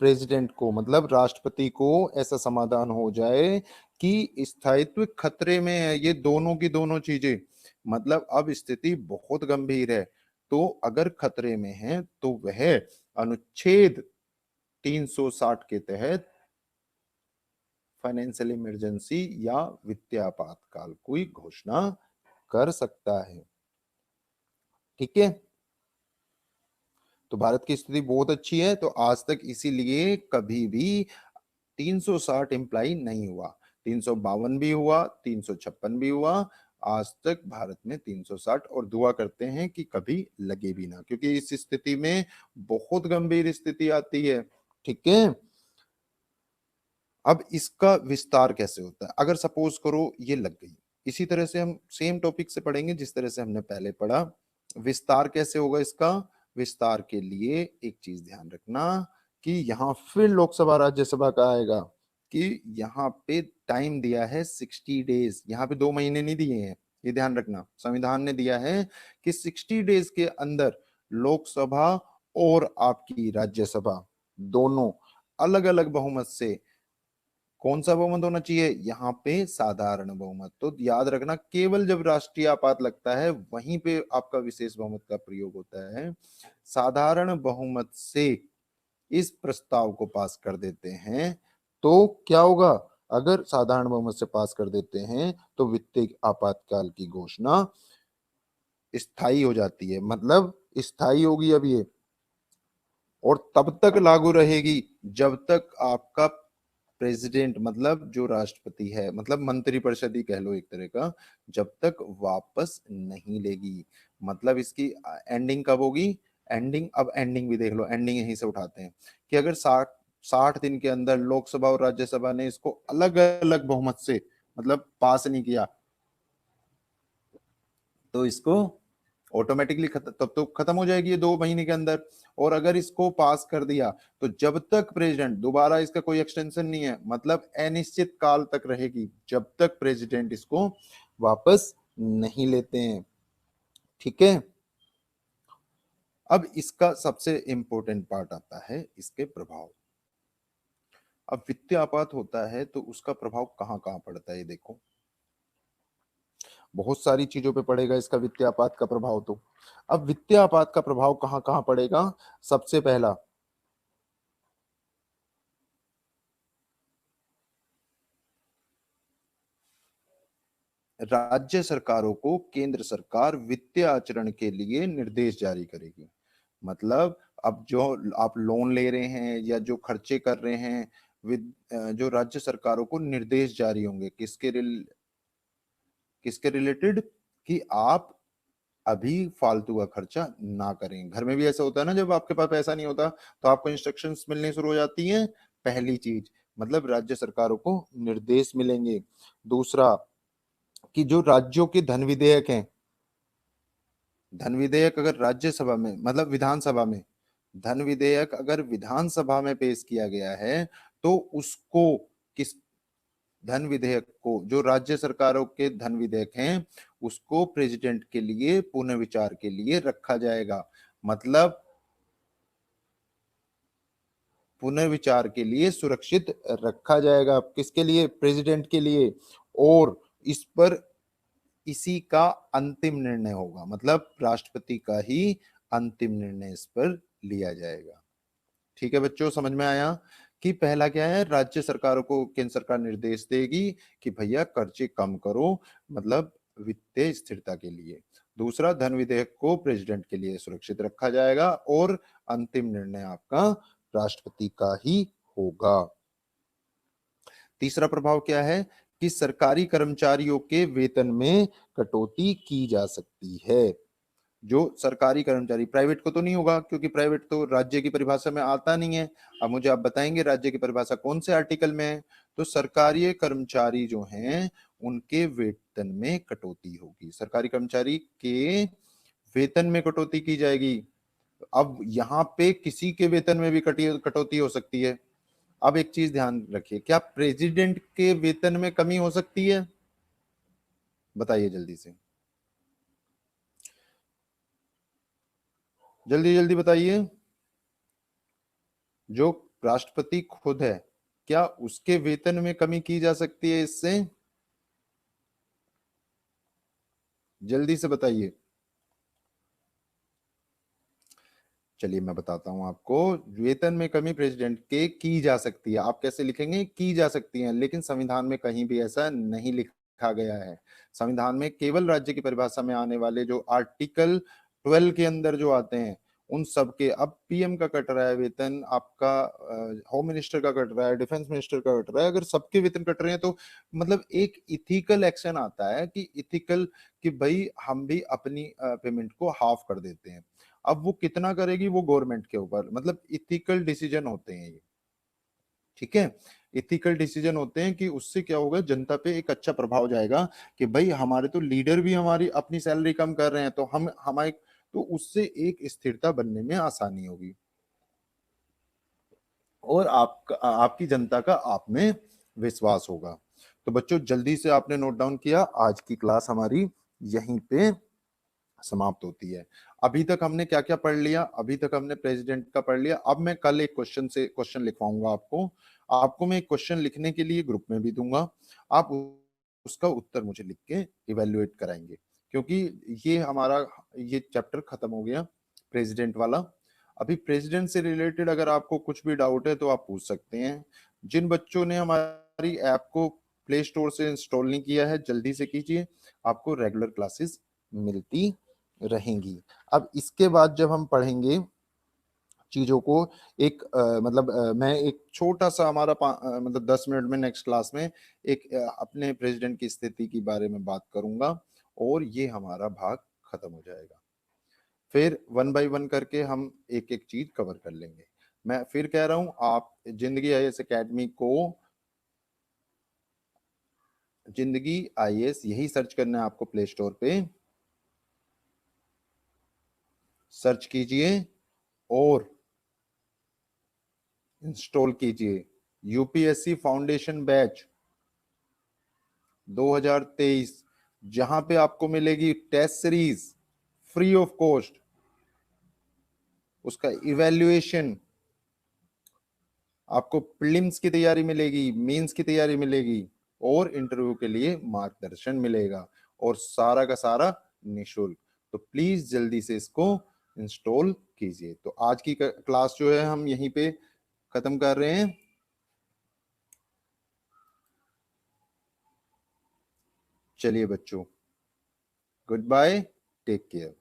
प्रेसिडेंट को, मतलब राष्ट्रपति को ऐसा समाधान हो जाए कि स्थायित्व खतरे में है, ये दोनों की दोनों चीजें, मतलब अब स्थिति बहुत गंभीर है, तो अगर खतरे में है तो वह अनुच्छेद 360 के तहत फाइनेंशियल इमरजेंसी या वित्तीय आपातकाल की घोषणा कर सकता है। ठीक है, तो भारत की स्थिति बहुत अच्छी है, तो आज तक इसीलिए कभी भी 360 इम्प्लाई नहीं हुआ, 352 भी हुआ, 356 भी हुआ, आज तक भारत में 360, और दुआ करते हैं कि कभी लगे भी ना, क्योंकि इस स्थिति में बहुत गंभीर स्थिति आती है। ठीक है, अब इसका विस्तार कैसे होता है, अगर सपोज करो ये लग गई, इसी तरह से हम सेम टॉपिक से पढ़ेंगे जिस तरह से हमने पहले पढ़ा। विस्तार कैसे होगा इसका, विस्तार के लिए एक चीज ध्यान रखना कि यहाँ फिर लोकसभा राज्यसभा का आएगा कि यहाँ पे टाइम दिया है 60 डेज, यहाँ पे 2 महीने नहीं दिए हैं, ये ध्यान रखना। संविधान ने दिया है कि 60 डेज के अंदर लोकसभा और आपकी राज्यसभा दोनों अलग अलग बहुमत से, कौन सा बहुमत होना चाहिए यहाँ पे, साधारण बहुमत। तो याद रखना केवल जब राष्ट्रीय आपात लगता है वहीं पे आपका विशेष बहुमत का प्रयोग होता है। साधारण बहुमत से इस प्रस्ताव को पास कर देते हैं तो क्या होगा, अगर साधारण बहुमत से पास कर देते हैं तो वित्तीय आपातकाल की घोषणा स्थायी हो जाती है, मतलब स्थायी होगी अब ये, और तब तक लागू रहेगी जब तक आपका प्रेसिडेंट, मतलब जो राष्ट्रपति है, मतलब मंत्रिपरिषद ही कह लो एक तरह का, जब तक वापस नहीं लेगी। मतलब इसकी एंडिंग कब होगी, एंडिंग, अब एंडिंग भी देख लो, एंडिंग यहीं से उठाते हैं कि अगर 60 दिन के अंदर लोकसभा और राज्यसभा ने इसको अलग अलग बहुमत से मतलब पास नहीं किया तो इसको ऑटोमेटिकली तब तो खत्म हो जाएगी ये 2 महीने के अंदर। और अगर इसको पास कर दिया तो जब तक प्रेसिडेंट, दोबारा इसका कोई एक्सटेंशन नहीं है, मतलब अनिश्चित काल तक रहेगी जब तक प्रेसिडेंट इसको वापस नहीं लेते हैं। ठीक है, अब इसका सबसे इंपॉर्टेंट पार्ट आता है इसके प्रभाव। अब वित्तीय आपात होता है तो उसका प्रभाव कहां कहां पड़ता है, ये देखो बहुत सारी चीजों पे पड़ेगा इसका वित्तीय आपात का प्रभाव। तो अब वित्तीय आपात का प्रभाव कहां कहां पड़ेगा, सबसे पहला राज्य सरकारों को केंद्र सरकार वित्तीय आचरण के लिए निर्देश जारी करेगी। मतलब अब जो आप लोन ले रहे हैं या जो खर्चे कर रहे हैं, जो राज्य सरकारों को निर्देश जारी होंगे किसके रिलेटेड, कि आप अभी फालतू का खर्चा ना करें। घर में भी ऐसा होता है ना, जब आपके पास पैसा नहीं होता तो आपको इंस्ट्रक्शंस मिलने शुरू हो जाती हैं। पहली चीज मतलब राज्य सरकारों को निर्देश मिलेंगे। दूसरा कि जो राज्यों के धन विधेयक हैं, धन विधेयक अगर राज्यसभा में, मतलब विधानसभा में, धन विधेयक अगर विधानसभा में पेश किया गया है तो उसको, किस धन विधेयक को, जो राज्य सरकारों के धन विधेयक हैं उसको प्रेसिडेंट के लिए पुनर्विचार के लिए रखा जाएगा। मतलब पुनर्विचार के लिए सुरक्षित रखा जाएगा, किसके लिए, प्रेसिडेंट के लिए। और इस पर इसी का अंतिम निर्णय होगा, मतलब राष्ट्रपति का ही अंतिम निर्णय इस पर लिया जाएगा। ठीक है बच्चों, समझ में आया कि पहला क्या है, राज्य सरकारों को केंद्र सरकार निर्देश देगी कि भैया खर्चे कम करो, मतलब वित्तीय स्थिरता के लिए। दूसरा, धन विधेयक को प्रेसिडेंट के लिए सुरक्षित रखा जाएगा और अंतिम निर्णय आपका राष्ट्रपति का ही होगा। तीसरा प्रभाव क्या है कि सरकारी कर्मचारियों के वेतन में कटौती की जा सकती है। जो सरकारी कर्मचारी, प्राइवेट को तो नहीं होगा क्योंकि प्राइवेट तो राज्य की परिभाषा में आता नहीं है। अब मुझे आप बताएंगे राज्य की परिभाषा कौन से आर्टिकल में है। तो सरकारी कर्मचारी जो हैं उनके वेतन में कटौती होगी, सरकारी कर्मचारी के वेतन में कटौती की जाएगी। अब यहाँ पे किसी के वेतन में भी कटौती हो सकती है। अब एक चीज ध्यान रखिए, क्या प्रेसिडेंट के वेतन में कमी हो सकती है, बताइए जल्दी से, जल्दी जल्दी बताइए। जो राष्ट्रपति खुद है, क्या उसके वेतन में कमी की जा सकती है इससे, जल्दी से बताइए। चलिए मैं बताता हूं आपको, वेतन में कमी प्रेसिडेंट के की जा सकती है। आप कैसे लिखेंगे, की जा सकती है, लेकिन संविधान में कहीं भी ऐसा नहीं लिखा गया है। संविधान में केवल राज्य की परिभाषा में आने वाले जो आर्टिकल 12 के अंदर जो आते हैं उन सब के, अब पीएम का कट रहा है वेतन, आपका होम मिनिस्टर का कट रहा है, डिफेंस मिनिस्टर का कट रहा है, अगर सबके वेतन कट रहे हैं तो मतलब एक इथिकल एक्शन आता है कि इथिकल, कि भाई हम भी अपनी पेमेंट को हाफ कर देते हैं। अब वो कितना करेगी वो गवर्नमेंट के ऊपर, मतलब इथिकल डिसीजन होते हैं ये। ठीक है, इथिकल डिसीजन होते हैं कि उससे क्या होगा, जनता पे एक अच्छा प्रभाव जाएगा कि भाई हमारे तो लीडर भी हमारी अपनी सैलरी कम कर रहे हैं, तो हम हमारे तो उससे एक स्थिरता बनने में आसानी होगी और आपकी जनता का आप में विश्वास होगा। तो बच्चों जल्दी से आपने नोट डाउन किया, आज की क्लास हमारी यहीं पे समाप्त होती है। अभी तक हमने क्या क्या पढ़ लिया? अभी तक हमने प्रेसिडेंट का पढ़ लिया। अब मैं कल एक क्वेश्चन लिखवाऊंगा आपको। आपको मैं एक क्वेश्चन लिखने के लिए ग्रुप में भी दूंगा, आप उसका उत्तर मुझे लिख के इवेल्युएट कराएंगे, क्योंकि ये हमारा ये चैप्टर खत्म हो गया प्रेसिडेंट वाला। अभी प्रेसिडेंट से रिलेटेड अगर आपको कुछ भी डाउट है तो आप पूछ सकते हैं। जिन बच्चों ने हमारी ऐप को प्ले स्टोर से इंस्टॉल नहीं किया है, जल्दी से कीजिए, आपको रेगुलर क्लासेस मिलती रहेंगी। अब इसके बाद जब हम पढ़ेंगे चीजों को, एक मैं एक छोटा सा हमारा मतलब 10 मिनट में नेक्स्ट क्लास में एक अपने प्रेसिडेंट की स्थिति के बारे में बात करूंगा और ये हमारा भाग खत्म हो जाएगा। फिर वन बाय वन करके हम एक एक चीज कवर कर लेंगे। मैं फिर कह रहा हूं, आप जिंदगी आईएएस एकेडमी को, जिंदगी आईएएस यही सर्च करना है आपको, प्ले स्टोर पे सर्च कीजिए और इंस्टॉल कीजिए यूपीएससी फाउंडेशन बैच 2023, जहां पे आपको मिलेगी test series free of cost, उसका इवैल्यूएशन, आपको प्रीलिम्स की तैयारी मिलेगी, मेंस की तैयारी मिलेगी और इंटरव्यू के लिए मार्गदर्शन मिलेगा, और सारा का सारा निशुल्क। तो प्लीज जल्दी से इसको इंस्टॉल कीजिए। तो आज की क्लास जो है हम यहीं पे खत्म कर रहे हैं। चलिए बच्चों, गुड बाय, टेक केयर।